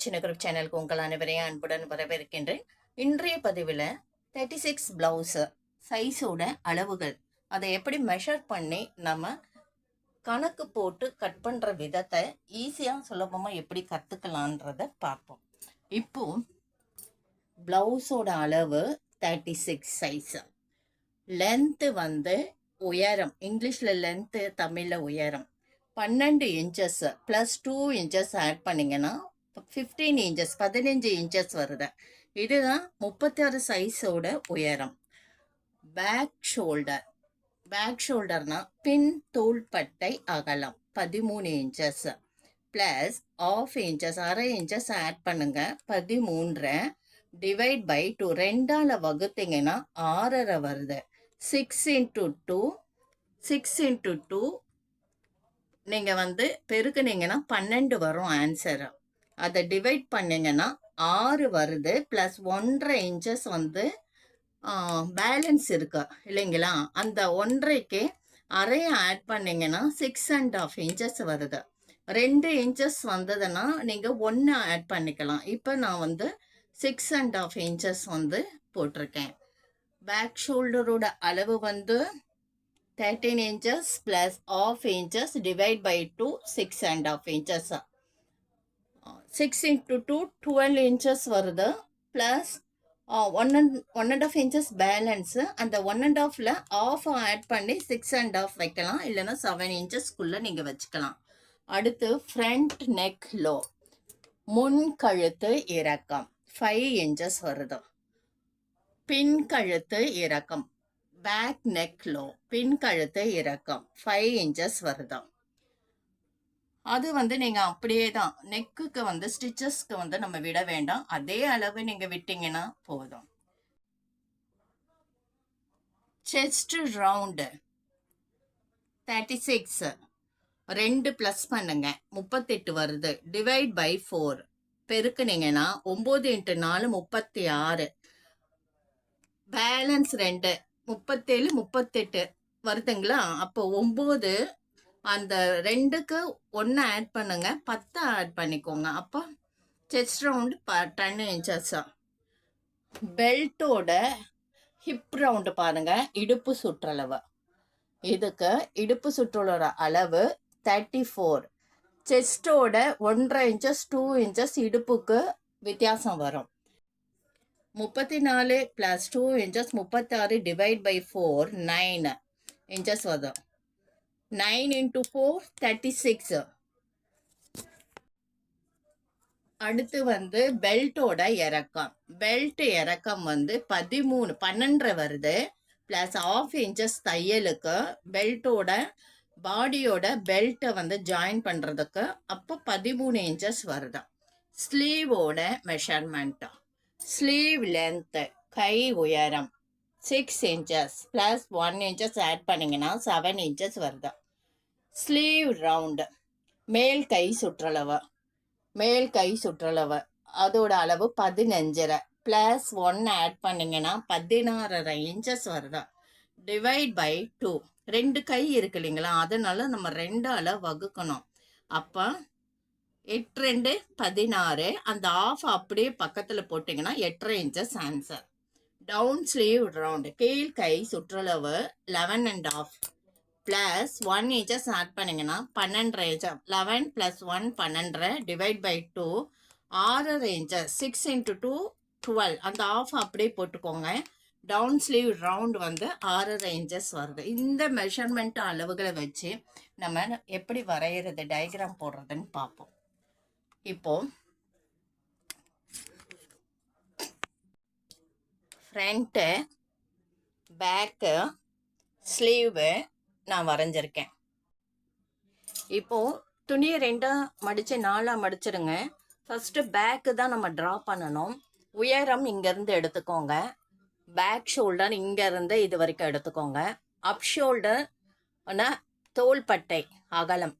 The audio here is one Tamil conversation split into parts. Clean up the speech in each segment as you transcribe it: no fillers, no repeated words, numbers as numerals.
சின்ன குரூப் சேனலுக்கு உங்கள் அனைவரையும் அன்புடன் வரவேற்கின்றேன். இன்றைய பதிவில் 36 பிளவுஸு சைஸோட அளவுகள் அதை எப்படி மெஷர் பண்ணி நம்ம கணக்கு போட்டு கட் பண்ணுற விதத்தை ஈஸியாக சுலபமாக எப்படி கற்றுக்கலான்றத பார்ப்போம். இப்போ பிளவுஸோட அளவு 36 சைஸு. லென்த்து வந்து உயரம், இங்கிலீஷில் லென்த்து, தமிழில் உயரம் 12 இன்ச்சஸ் ப்ளஸ் 2 இன்ச்சஸ் ஆட் பண்ணிங்கன்னா 15 இன்ச்சஸ் 15 இன்ச்சஸ் வருது. இதுதான் 36 சைஸோட உயரம். பேக் ஷோல்டர்னா பின் தோள்பட்டை அகலம் 13 இன்ச்சஸ் ப்ளஸ் ஆஃப் இன்ச்சஸ் அரை இன்ச்சஸ் ஆட் பண்ணுங்க 13 டிவைட் பை 2 2ஆல் வகுத்தீங்கன்னா 6.5 வருது. 6 into 2 நீங்கள் வந்து பெருக்குனீங்கன்னா 12 வரும் ஆன்சரு. அதை டிவைட் பண்ணிங்கன்னா 6 வருது. ப்ளஸ் 1.5 இன்ச்சஸ் வந்து பேலன்ஸ் இருக்கு இல்லைங்களா? அந்த 1.5க்கு அரையை ஆட் பண்ணிங்கன்னா 6.5 இன்ச்சஸ் வருது. 2 இன்ச்சஸ் வந்ததுன்னா நீங்கள் 1 ஆட் பண்ணிக்கலாம். இப்போ நான் வந்து 6.5 இன்ச்சஸ் வந்து போட்டிருக்கேன். பேக் ஷோல்டரோட அளவு வந்து 13 inches plus half inches divide by 2 6.5 inches. 6 into 2 12 inches வருது. plus 1.5 inches balance. அந்த 1.5ல ஆஃப் ஆட் பண்ணி 6.5 வைக்கலாம், இல்லைன்னா 7 inchesக்குள்ளே நீங்கள் வச்சுக்கலாம். அடுத்து ஃப்ரண்ட் நெக் லோ, முன் கழுத்து இறக்கம் 5 inches வருது. பின் கழுத்து இறக்கம் பேக் நெக் லோ, பின் கழுத்து இறக்கம் 5 inches வருது. அது வந்து நீங்கள் அப்படியே தான் நெக்குக்கு வந்து ஸ்டிச்சஸ்க்கு வந்து நம்ம விட வேண்டாம், அதே அளவு நீங்கள் விட்டீங்கன்னா போதும். செஸ்ட் ரவுண்டு 36 2 ப்ளஸ் பண்ணுங்க 38 வருது. டிவைட் பை 4 பெருக்குனீங்கன்னா 9 into 4 36. பேலன்ஸ் 2 37 38 வருதுங்களா? அப்போ 9 அந்த 2க்கு 1 ஆட் பண்ணுங்க, 10 ஆட் பண்ணிக்கோங்க. அப்போ செஸ்ட் ரவுண்டு 10 இன்ச்சஸா. பெல்ட்டோட ஹிப் ரவுண்டு பாருங்க, இடுப்பு சுற்றளவு. இதுக்கு இடுப்பு சுற்றளோட அளவு 34. செஸ்டோட 1.5 inches 2 inches இடுப்புக்கு வித்தியாசம் வரும். 34 plus 2 inches 36 divide by 4 9 inches வரும். 9 into 4 36. அடுத்து வந்து பெல்ட்டோட இறக்கம். பெல்ட் இறக்கம் வந்து 12 வருது. ப்ளஸ் ஆஃப் இன்ச்சஸ் தையலுக்கு பெல்ட்டோட பாடியோட பெல்ட்டை வந்து ஜாயின் பண்ணுறதுக்கு அப்போ 13 inches வருது. ஸ்லீவோட மெஷர்மெண்ட்டு, ஸ்லீவ் லென்த்து கை உயரம் 6 inches ப்ளஸ் 1 inches ஆட் பண்ணிங்கன்னா 7 inches வருது. ஸ்லீவ் ரவுண்டு மேல் கை சுற்றளவு அதோட அளவு 15 ப்ளஸ் 1 ஆட் பண்ணிங்கன்னா 16.5 inches வருது. டிவைட் பை 2 2 கை இருக்கு இல்லைங்களா? அதனால நம்ம 2ஆல் வகுக்கணும். அப்போ 8 2 16. அந்த ஆஃப் அப்படியே பக்கத்தில் போட்டிங்கன்னா 8.5 inches answer. Down sleeve round கீழ் கை சுற்றளவு 11.5 ப்ளஸ் 1 inches ஆட் பண்ணிங்கன்னா 12.5 inches. 11 plus 1 12 divide by 2 6.5 inches. 6 into 2 12. அந்த ஆஃப் அப்படியே போட்டுக்கோங்க. டவுன் ஸ்லீவ் ரவுண்டு வந்து 6.5 inches வருது. இந்த மெஷர்மெண்ட் அளவுகளை வச்சு நம்ம எப்படி வரைகிறது, டயக்ராம் போடுறதுன்னு பார்ப்போம். இப்போ ஃப்ரண்ட்டு பேக்கு ஸ்லீவு நான் வரைஞ்சிருக்கேன். இப்போது துணியை 2 மடித்து 4 மடிச்சிடுங்க. ஃபஸ்ட்டு பேக்கு தான் நம்ம ட்ரா பண்ணணும். உயரம் இங்கேருந்து எடுத்துக்கோங்க. பேக் ஷோல்டர் இங்கேருந்து இது வரைக்கும் எடுத்துக்கோங்க. அப் ஷோல்டர்னா தோள்பட்டை அகலம்,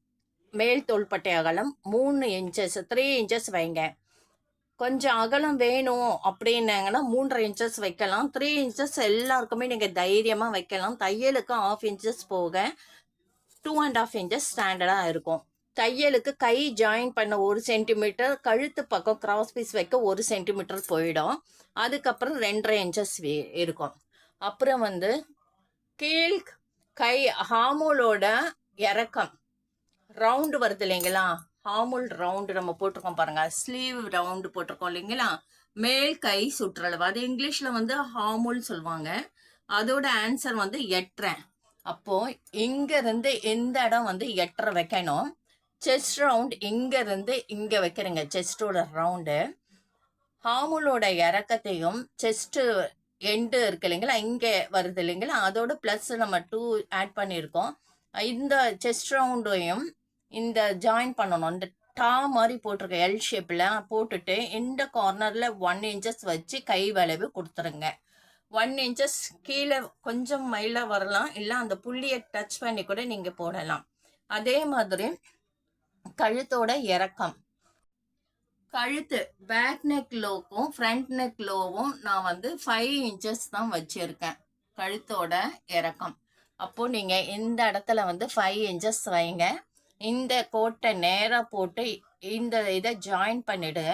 மேல் தோள்பட்டை அகலம் 3 inches 3 inches வைங்க. கொஞ்சம் அகலம் வேணும் அப்படின்னாங்கன்னா 3.5 inches வைக்கலாம். 3 inches எல்லாருக்குமே நீங்கள் தைரியமாக வைக்கலாம். தையலுக்கு 1/2 inches போக 2.5 inches ஸ்டாண்டர்டாக இருக்கும். தையலுக்கு கை ஜாயின் பண்ண 1 சென்டிமீட்டர், கழுத்து பக்கம் கிராஸ் பீஸ் வைக்க 1 சென்டிமீட்டர் போயிடும். அதுக்கப்புறம் 2.5 இன்ச்சஸ் இருக்கும். அப்புறம் வந்து கீழ் கை ஹாமூலோட இறக்கம் ரவுண்டு வருது இல்லைங்களா, ஹாமுல் ரவுண்டு நம்ம போட்டிருக்கோம் பாருங்க, ஸ்லீவ் ரவுண்டு போட்டிருக்கோம் இல்லைங்களா, மேல் கை சுற்றளவு, அது இங்கிலீஷ்ல வந்து ஹாமுல் சொல்லுவாங்க. அதோட ஆன்சர் வந்து 8.5. அப்போ இங்க இருந்து இந்த இடம் வந்து 8.5 வைக்கணும். செஸ்ட் ரவுண்ட் இங்க இருந்து இங்க வைக்கிறேங்க, செஸ்டோட ரவுண்டு. ஹாமுலோட இறக்கத்தையும் செஸ்ட் எண்டு இருக்கு இல்லைங்களா, இங்கே வருது இல்லைங்களா, அதோட ப்ளஸ் நம்ம 2 ஆட் பண்ணியிருக்கோம். இந்த செஸ்ட் ரவுண்டையும் இந்த ஜாயின் பண்ணணும். இந்த டா மாதிரி போட்டிருக்க எல் ஷேப்பில் போட்டுட்டு இந்த கார்னரில் 1 இன்ச்சஸ் வச்சு கை வளைவு கொடுத்துருங்க. 1 இன்ச்சஸ் கீழே கொஞ்சம் மைலாக வரலாம், இல்லை அந்த புள்ளியை டச் பண்ணி கூட நீங்கள் போடலாம். அதே மாதிரி கழுத்தோட இறக்கம், கழுத்து பேக் நெக் லோக்கும் ஃப்ரண்ட் நெக் லோவும் நான் வந்து 5 இன்ச்சஸ் தான் வச்சுருக்கேன் கழுத்தோட இறக்கம். அப்போது நீங்கள் இந்த இடத்துல வந்து 5 இன்ச்சஸ் வைங்க. இந்த கோட்டை நேராக போட்டு இந்த இதை ஜாயின் பண்ணிவிடு.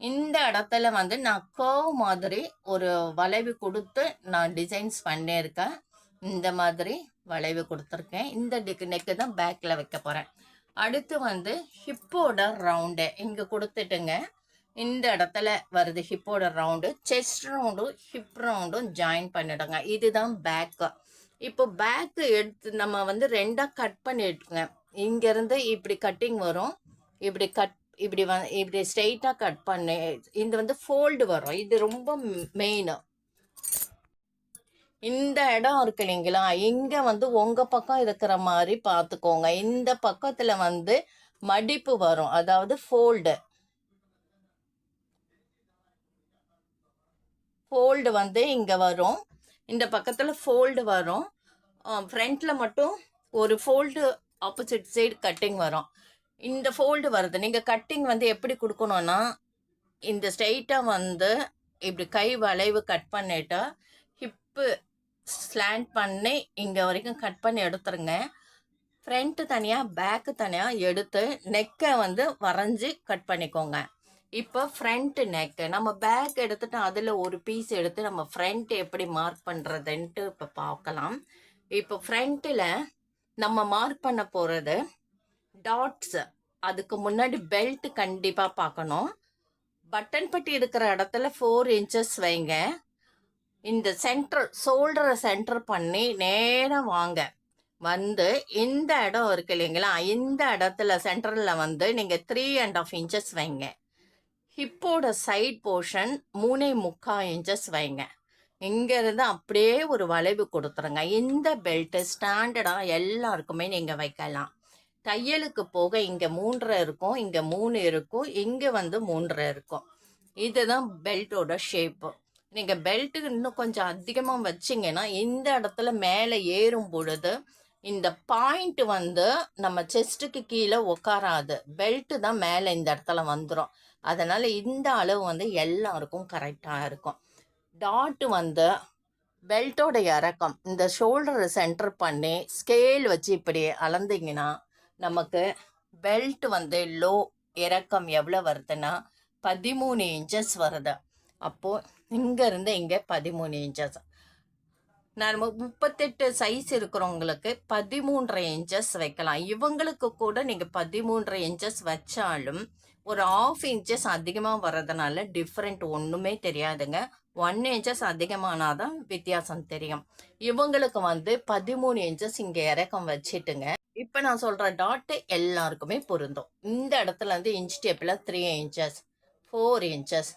இந்த இடத்துல வந்து நான் கர்வ் மாதிரி ஒரு வளைவு கொடுத்து நான் டிசைன்ஸ் பண்ணியிருக்கேன். இந்த மாதிரி வளைவு கொடுத்துருக்கேன். இந்த நெக்கு தான் பேக்கில் வைக்க போகிறேன். அடுத்து வந்து ஹிப்போட ரவுண்டு இங்கே கொடுத்துட்டுங்க, இந்த இடத்துல வருது ஹிப்போட ரவுண்டு. செஸ்ட் ரவுண்டும் ஹிப் ரவுண்டும் ஜாயின் பண்ணிடுங்க. இதுதான் பேக்கு. இப்போ பேக்கு எடுத்து நம்ம வந்து 2ஆக கட் பண்ணிட்டுங்க. இங்கேருந்து இப்படி கட்டிங் வரும், இப்படி இப்படி ஸ்ட்ரெயிட்டாக கட் பண்ணி இது வந்து ஃபோல்டு வரும். இது ரொம்ப மெயின். இந்த இடம் இருக்கு இல்லைங்களா, இங்கே வந்து உங்கள் பக்கம் இருக்கிற மாதிரி பார்த்துக்கோங்க. இந்த பக்கத்தில் வந்து மடிப்பு வரும், அதாவது ஃபோல்டு வந்து இங்கே வரும். இந்த பக்கத்தில் ஃபோல்டு வரும். ஃப்ரண்ட்டில் மட்டும் ஒரு ஃபோல்டு ஆப்போசிட் சைடு கட்டிங் வரும். இந்த ஃபோல்டு வருது. நீங்கள் கட்டிங் வந்து எப்படி கொடுக்கணும்னா, இந்த ஸ்ட்ரெயிட்டாக வந்து இப்படி கை வளைவு கட் பண்ணிட்டா ஹிப்பு ஸ்லாண்ட் பண்ணி இங்கே வரைக்கும் கட் பண்ணி எடுத்துருங்க. ஃப்ரண்ட்டு தனியாக பேக்கு தனியாக எடுத்து நெக்கை வந்து வரைஞ்சி கட் பண்ணிக்கோங்க. இப்போ ஃப்ரண்ட்டு நெக்கு நம்ம பேக் எடுத்துட்டு அதில் ஒரு பீஸ் எடுத்து நம்ம ஃப்ரண்ட் எப்படி மார்க் பண்ணுறதுன்ட்டு இப்போ பார்க்கலாம். இப்போ ஃப்ரண்ட்டில் நம்ம மார்க் பண்ண போகிறது டாட்ஸ். அதுக்கு முன்னாடி பெல்ட் கண்டிப்பாக பார்க்கணும். பட்டன் பட்டி இருக்கிற இடத்துல 4 இன்ச்சஸ் வைங்க. இந்த சென்டர் ஷோல்டரை சென்டர் பண்ணி நேராக வாங்க. வந்து இந்த இடம் இருக்கு இல்லைங்களா, இந்த இடத்துல சென்டரில் வந்து நீங்கள் 3.5 இன்ச்சஸ் வைங்க. ஹிப்போட சைட் போர்ஷன் 3.25 இன்ச்சஸ் வைங்க. இங்கேருந்து அப்படியே ஒரு வளைவு கொடுத்துருங்க. இந்த பெல்ட்டு ஸ்டாண்டர்டாக எல்லாருக்குமே நீங்கள் வைக்கலாம். தையலுக்கு போக இங்கே 3.5 இருக்கும், இங்கே 3 இருக்கும், இங்கே வந்து 3.5 இருக்கும். இதுதான் பெல்ட்டோட ஷேப்பு. நீங்கள் பெல்ட்டுக்கு இன்னும் கொஞ்சம் அதிகமாக வச்சிங்கன்னா இந்த இடத்துல மேலே ஏறும் பொழுது இந்த பாயிண்ட் வந்து நம்ம செஸ்ட்டுக்கு கீழே உட்காராது. பெல்ட்டு தான் மேலே இந்த இடத்துல வந்துடும். அதனால் இந்த அளவு வந்து எல்லாருக்கும் கரெக்டாக இருக்கும். டாட்டு வந்து பெல்ட்டோட இறக்கம் இந்த ஷோல்டரை சென்டர் பண்ணி ஸ்கேல் வச்சு இப்படி அளந்திங்கன்னா நமக்கு பெல்ட் வந்து லோ இறக்கம் எவ்வளோ வருதுன்னா 13 இன்ச்சஸ் வருது. அப்போது இங்கேருந்து இங்கே 13 இன்ச்சஸ். நான் 38 சைஸ் இருக்கிறவங்களுக்கு 13.5 இன்ச்சஸ் வைக்கலாம். இவங்களுக்கு கூட நீங்கள் 13.5 இன்ச்சஸ் வச்சாலும் ஒரு 1/2 இன்ச்சஸ் அதிகமாக வர்றதுனால டிஃப்ரெண்ட் ஒன்றுமே தெரியாதுங்க. 1 இன்ச்சஸ் அதிகமானால் தான் வித்தியாசம் தெரியும். இவங்களுக்கு வந்து 13 இன்ச்சஸ் இங்கே இறக்கம் வச்சுட்டுங்க. இப்போ நான் சொல்கிற டாட்டு எல்லாருக்குமே பொருந்தும். இந்த இடத்துல வந்து இன்ச் டேப்பில் 3 இன்ச்சஸ் 4 இன்ச்சஸ்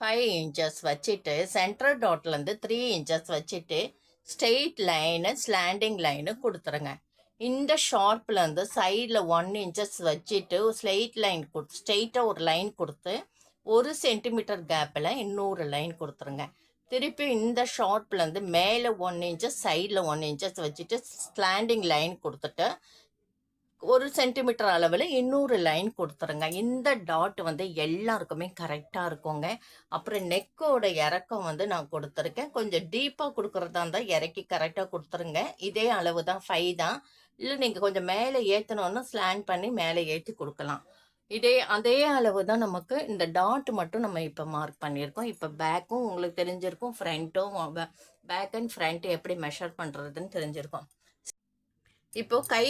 5 இன்ச்சஸ் வச்சுட்டு சென்ட்ரல் டாட்லேருந்து 3 இன்ச்சஸ் வச்சுட்டு ஸ்ட்ரெயிட் லைனு ஸ்லாண்டிங் லைனு கொடுத்துருங்க. இந்த ஷார்ப்லேருந்து சைடில் 1 இன்ச்சஸ் வச்சுட்டு ஸ்ட்ரெயிட்டாக ஒரு லைன் கொடுத்து 1 சென்டிமீட்டர் கேப்பில் இன்னொரு லைன் கொடுத்துருங்க. திருப்பி இந்த ஷார்ப்லேருந்து மேலே 1 இன்ச்சஸ் சைடில் 1 இன்ச்சஸ் வச்சுட்டு ஸ்லாண்டிங் லைன் கொடுத்துட்டு 1 சென்டிமீட்டர் அளவில் இன்னொரு லைன் கொடுத்துருங்க. இந்த டாட் வந்து எல்லாருக்குமே கரெக்டாக இருக்குங்க. அப்புறம் நெக்கோட இறக்கம் வந்து நான் கொடுத்துருக்கேன். கொஞ்சம் டீப்பாக கொடுக்குறதா இருந்தால் இறக்கி கரெக்டாக கொடுத்துருங்க. இதே அளவு தான் 5 தான். இல்லை நீங்கள் கொஞ்சம் மேலே ஏற்றணுன்னா ஸ்லாண்ட் பண்ணி மேலே ஏற்றி கொடுக்கலாம். அதே அளவு தான் நமக்கு இந்த டாட் மட்டும் நம்ம இப்போ மார்க் பண்ணியிருக்கோம். இப்போ பேக்கும் உங்களுக்கு தெரிஞ்சிருக்கும், ஃப்ரண்ட்டும் பேக் அண்ட் ஃப்ரண்ட் எப்படி மெஷர் பண்ணுறதுன்னு தெரிஞ்சிருக்கும். இப்போது கை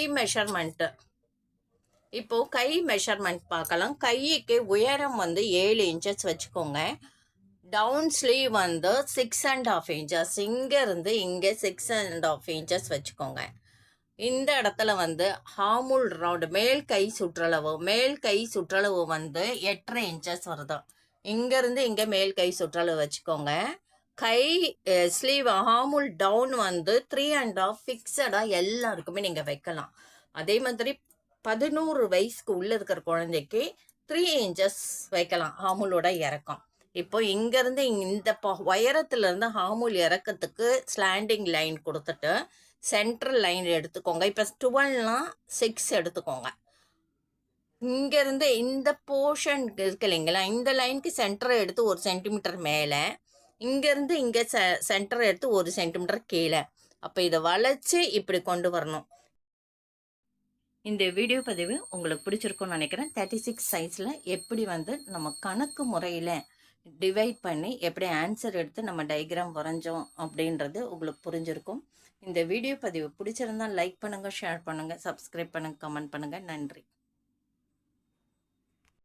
மெஷர்மெண்ட் பார்க்கலாம். கைக்கு உயரம் வந்து 7 இன்ச்சஸ் வச்சுக்கோங்க. டவுன் ஸ்லீவ் வந்து 6.5 இன்ச்சஸ், இங்கேருந்து இங்கே 6.5 இன்ச்சஸ் வச்சுக்கோங்க. இந்த இடத்துல வந்து ஹாமுல் ரவுண்டு மேல் கை சுற்றளவு வந்து 8.5 இன்ச்சஸ் வருது. இங்கேருந்து இங்கே மேல் கை சுற்றளவு வச்சுக்கோங்க. கை ஸ்லீவ் ஹாமுல் டவுன் வந்து 3.5 ஃபிக்ஸடாக எல்லாருக்குமே நீங்கள் வைக்கலாம். அதே மாதிரி 11 வயசுக்கு உள்ளே இருக்கிற குழந்தைக்கு 3 இன்ச்சஸ் வைக்கலாம் ஹாமுலோட இறக்கம். இப்போ இங்கேருந்து இந்த உயரத்துலேருந்து ஹாமுல் இறக்கத்துக்கு ஸ்லாண்டிங் லைன் கொடுத்துட்டு சென்ட்ரல் லைன் எடுத்துக்கோங்க. இப்போ 12லாம் 6 எடுத்துக்கோங்க. இங்கேருந்து இந்த போர்ஷன் இருக்கு இல்லைங்களா, இந்த லைனுக்கு சென்டரை எடுத்து 1 சென்டிமீட்டர் மேலே, இங்கேருந்து இங்கே சென்டரை எடுத்து 1 சென்டிமீட்டர் கீழே. அப்போ இதை வளைச்சி இப்படி கொண்டு வரணும். இந்த வீடியோ பதிவு உங்களுக்கு பிடிச்சிருக்கும்னு நினைக்கிறேன். 36 சைஸில் எப்படி வந்து நம்ம கணக்கு முறையில் டிவைட் பண்ணி எப்படி ஆன்சர் எடுத்து நம்ம டயக்ராம் வரைஞ்சோம் அப்படின்றது உங்களுக்கு புரிஞ்சிருக்கும். இந்த வீடியோ பதிவு பிடிச்சிருந்தால் லைக் பண்ணுங்கள், ஷேர் பண்ணுங்கள், சப்ஸ்கிரைப் பண்ணுங்கள், கமெண்ட் பண்ணுங்கள். நன்றி.